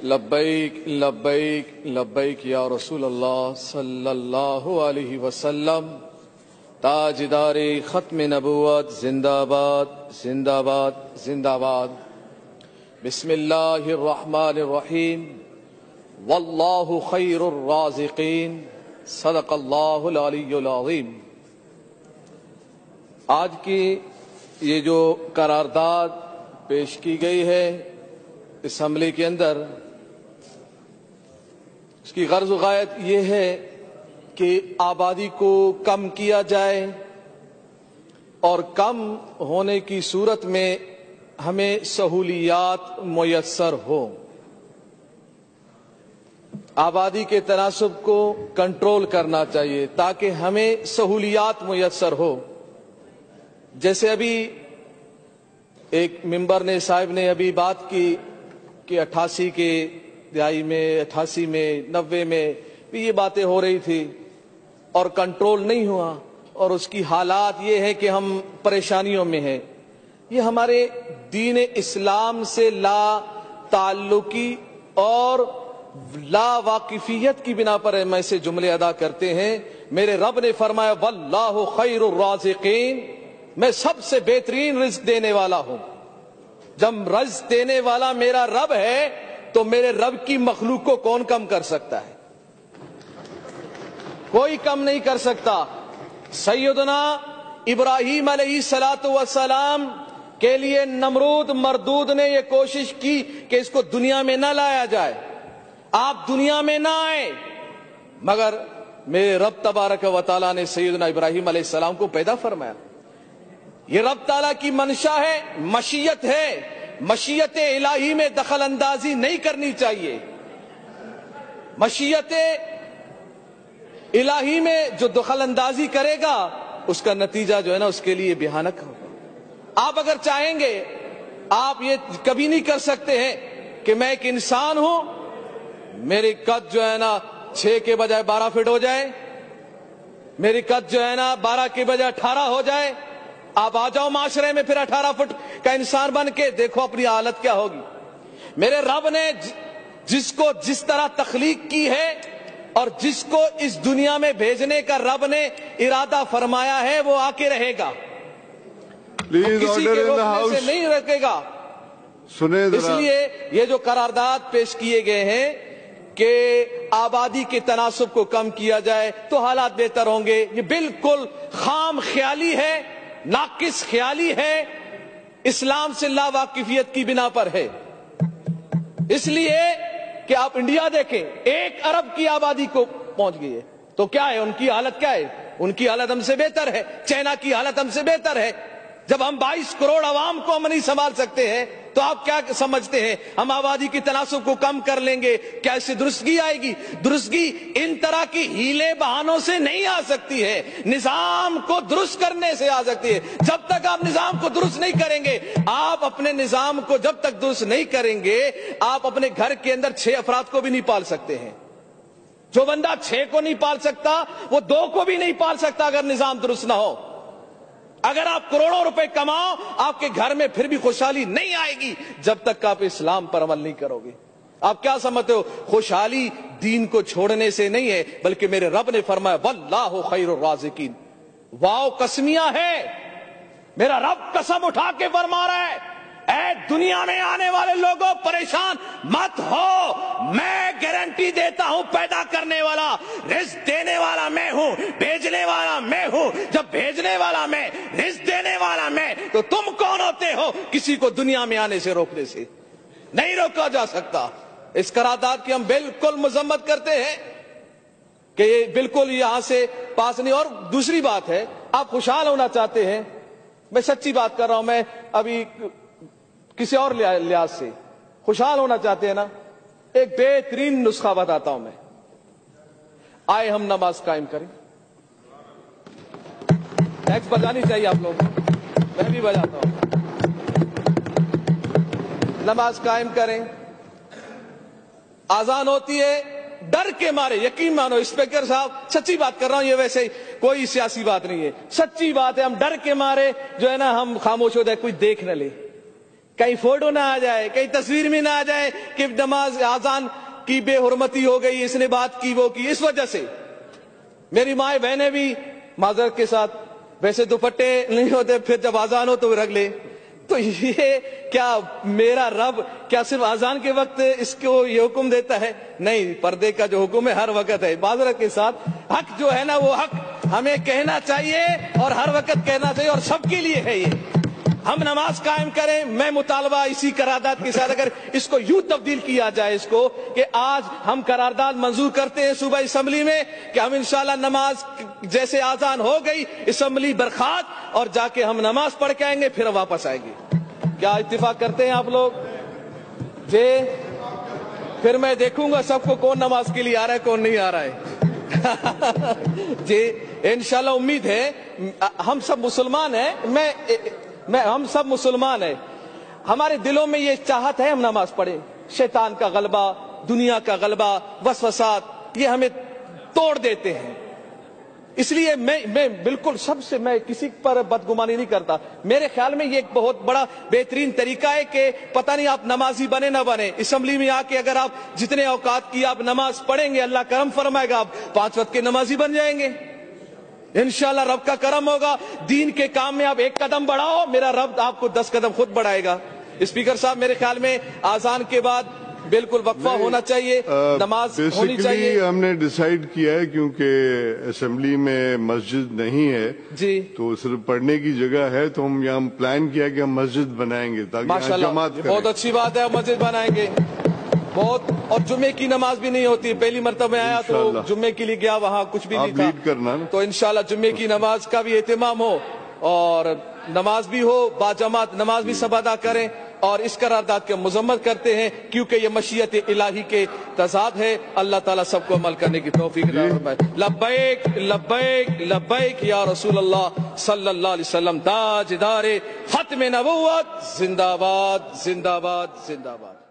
لبیک لبیک لبیک یا رسول اللہ صلی اللہ علیہ وسلم. تاجدار ختم نبوت زندہ باد زندہ باد زندہ باد. بسم اللہ الرحمن الرحیم. واللہ خیر الرازقین. صدق اللہ العلی العظیم. آج کی یہ جو قرارداد پیش کی گئی ہے اسمبلی کے اندر، اس کی غرض و غایت یہ ہے کہ آبادی کو کم کیا جائے اور کم ہونے کی صورت میں ہمیں سہولیات میسر ہو. آبادی کے تناسب کو کنٹرول کرنا چاہیے تاکہ ہمیں سہولیات میسر ہو. جیسے ابھی ایک ممبر نے صاحب نے ابھی بات کی کہ 88 کے دہائی میں 88 میں 90 میں بھی یہ باتیں ہو رہی تھی اور کنٹرول نہیں ہوا، اور اس کی حالات یہ ہے کہ ہم پریشانیوں میں ہیں. یہ ہمارے دین اسلام سے لا تعلقی اور لا واقفیت کی بنا پر میں سے جملے ادا کرتے ہیں. میرے رب نے فرمایا واللہ خیر الرازقین، میں سب سے بہترین رزق دینے والا ہوں. جب رزق دینے والا میرا رب ہے تو میرے رب کی مخلوق کو کون کم کر سکتا ہے؟ کوئی کم نہیں کر سکتا. سیدنا ابراہیم علیہ الصلوۃ والسلام کے لیے نمرود مردود نے یہ کوشش کی کہ اس کو دنیا میں نہ لایا جائے، آپ دنیا میں نہ آئے، مگر میرے رب تبارک و تعالیٰ نے سیدنا ابراہیم علیہ السلام کو پیدا فرمایا. یہ رب تعالیٰ کی منشا ہے، مشیت ہے. مشیت الہی میں دخل اندازی نہیں کرنی چاہیے. مشیت الہی میں جو دخل اندازی کرے گا اس کا نتیجہ جو ہے نا اس کے لیے بھیانک ہوگا. آپ اگر چاہیں گے، آپ یہ کبھی نہیں کر سکتے ہیں کہ میں ایک انسان ہوں، میری قد جو ہے نا 6 کے بجائے 12 فٹ ہو جائے، میری قد جو ہے نا 12 کے بجائے 18 ہو جائے. آپ آ جاؤ معاشرے میں پھر 18 فٹ کا انسان بن کے دیکھو اپنی حالت کیا ہوگی. میرے رب نے جس کو جس طرح تخلیق کی ہے اور جس کو اس دنیا میں بھیجنے کا رب نے ارادہ فرمایا ہے وہ آ کے رہے گا، کسی کے روکنے سے نہیں رکے گا. اس لیے یہ جو قرارداد پیش کیے گئے ہیں کہ آبادی کے تناسب کو کم کیا جائے تو حالات بہتر ہوں گے، یہ بالکل خام خیالی ہے، ناقص خیالی ہے، اسلام سے لا واقفیت کی بنا پر ہے. اس لیے کہ آپ انڈیا دیکھیں 1 ارب کی آبادی کو پہنچ گئی ہے تو کیا ہے ان کی حالت، کیا ہے ان کی حالت ہم سے بہتر ہے. چائنا کی حالت ہم سے بہتر ہے. جب ہم 22 کروڑ عوام کو ہم نہیں سنبھال سکتے ہیں تو آپ کیا سمجھتے ہیں ہم آبادی کی تناسب کو کم کر لیں گے؟ کیا اس سے درستگی آئے گی؟ درستگی ان طرح کی ہیلے بہانوں سے نہیں آ سکتی ہے، نظام کو درست کرنے سے آ سکتی ہے. جب تک آپ نظام کو درست نہیں کریں گے، آپ اپنے نظام کو جب تک درست نہیں کریں گے، آپ اپنے گھر کے اندر 6 افراد کو بھی نہیں پال سکتے ہیں. جو بندہ 6 کو نہیں پال سکتا وہ 2 کو بھی نہیں پال سکتا اگر نظام درست نہ ہو. اگر آپ کروڑوں روپے کماؤ آپ کے گھر میں پھر بھی خوشحالی نہیں آئے گی جب تک آپ اسلام پر عمل نہیں کرو گے. آپ کیا سمجھتے ہو خوشحالی دین کو چھوڑنے سے نہیں ہے، بلکہ میرے رب نے فرمایا واللہ خیر الرازقین. واو قسمیہ ہے، میرا رب قسم اٹھا کے فرما رہا ہے اے دنیا میں آنے والے لوگوں پریشان مت ہو، میں گارنٹی دیتا ہوں پیدا کرنے والا، رزق دینے والا میں ہوں، بھیجنے والا میں ہوں. جب بھیجنے والا میں، رزق دینے والا میں، تو تم کون ہوتے ہو کسی کو دنیا میں آنے سے روکنے سے؟ نہیں روکا جا سکتا. اس قرارداد کی ہم بالکل مذمت کرتے ہیں کہ یہ بالکل یہاں سے پاس نہیں. اور دوسری بات ہے، آپ خوشحال ہونا چاہتے ہیں، میں سچی بات کر رہا ہوں، میں ابھی کسی اور لحاظ سے خوشحال ہونا چاہتے ہیں نا، ایک بہترین نسخہ بتاتا ہوں میں. آئے ہم نماز قائم کریں. ٹیکس بجانی چاہیے آپ لوگوں کو، میں بھی بجاتا ہوں. نماز قائم کریں، اذان ہوتی ہے، ڈر کے مارے، یقین مانو اسپیکر صاحب سچی بات کر رہا ہوں، یہ ویسے کوئی سیاسی بات نہیں ہے، سچی بات ہے. ہم ڈر کے مارے جو ہے نا ہم خاموش ہو جائے، کوئی دیکھ نہ لے. کہیں فوٹو نہ آ جائے, کہیں تصویر میں نہ آ جائے کہ نماز آزان کی بے حرمتی ہو گئی, اس نے بات کی وہ کی. اس وجہ سے میری مائیں بہنیں بھی معذرت کے ساتھ, ویسے دوپٹے نہیں ہوتے, پھر جب آزان ہو تو رکھ لے. تو یہ کیا میرا رب کیا صرف آزان کے وقت اس کو یہ حکم دیتا ہے؟ نہیں, پردے کا جو حکم ہے ہر وقت ہے. معذرت کے ساتھ حق جو ہے نا, وہ حق ہمیں کہنا چاہیے اور ہر وقت کہنا چاہیے, اور سب کے لیے ہے. یہ ہم نماز قائم کریں. میں مطالبہ اسی قرارداد کے ساتھ, اگر اس کو یوں تبدیل کیا جائے اس کو کہ آج ہم قرارداد منظور کرتے ہیں صوبہ اسمبلی میں کہ ہم انشاءاللہ نماز جیسے آزان ہو گئی اسمبلی برخاست, اور جا کے ہم نماز پڑھ کے آئیں گے, پھر واپس آئیں گے. کیا اتفاق کرتے ہیں آپ لوگ؟ جی, پھر میں دیکھوں گا سب کو کون نماز کے لیے آ رہا ہے کون نہیں آ رہا ہے. جی انشاءاللہ امید ہے. ہم سب مسلمان ہیں, ہم سب مسلمان ہیں, ہمارے دلوں میں یہ چاہت ہے ہم نماز پڑھیں. شیطان کا غلبہ, دنیا کا غلبہ, وسوسات یہ ہمیں توڑ دیتے ہیں. اس لیے میں بالکل سب سے, میں کسی پر بدگمانی نہیں کرتا. میرے خیال میں یہ ایک بہت بڑا بہترین طریقہ ہے کہ پتہ نہیں آپ نمازی بنے نہ بنے, اسمبلی میں آ کے اگر آپ جتنے اوقات کی آپ نماز پڑھیں گے اللہ کرم فرمائے گا, آپ 5 وقت کے نمازی بن جائیں گے انشاءاللہ. رب کا کرم ہوگا. دین کے کام میں آپ 1 قدم بڑھاؤ, میرا رب آپ کو 10 قدم خود بڑھائے گا. اسپیکر صاحب میرے خیال میں آزان کے بعد بالکل وقفہ ہونا چاہیے, نماز ہونی چاہیے. ہم نے ڈیسائیڈ کیا ہے کیونکہ اسمبلی میں مسجد نہیں ہے جی, تو صرف پڑھنے کی جگہ ہے, تو ہم یہاں پلان کیا کہ ہم مسجد بنائیں گے تاکہ یہاں جماعت کریں. بہت اچھی بات ہے, مسجد بنائیں گے بہت. اور جمعے کی نماز بھی نہیں ہوتی, پہلی مرتبہ میں آیا تو جمعے کے لیے گیا, وہاں کچھ بھی نہیں تھا. تو انشاءاللہ جمعے کی نماز کا بھی اہتمام ہو, اور نماز بھی ہو, باجماعت نماز بھی سب ادا کریں, اور اس قرارداد کی مذمت کرتے ہیں کیونکہ یہ مشیت الہی کے تضاد ہے. اللہ تعالیٰ سب کو عمل کرنے کی توفیق عطا فرمائے. لبیک لبیک لبیک یا رسول اللہ صلی اللہ علیہ وسلم, تاجدار ختم نبوت, زندہ باد زندہ باد زندہ باد.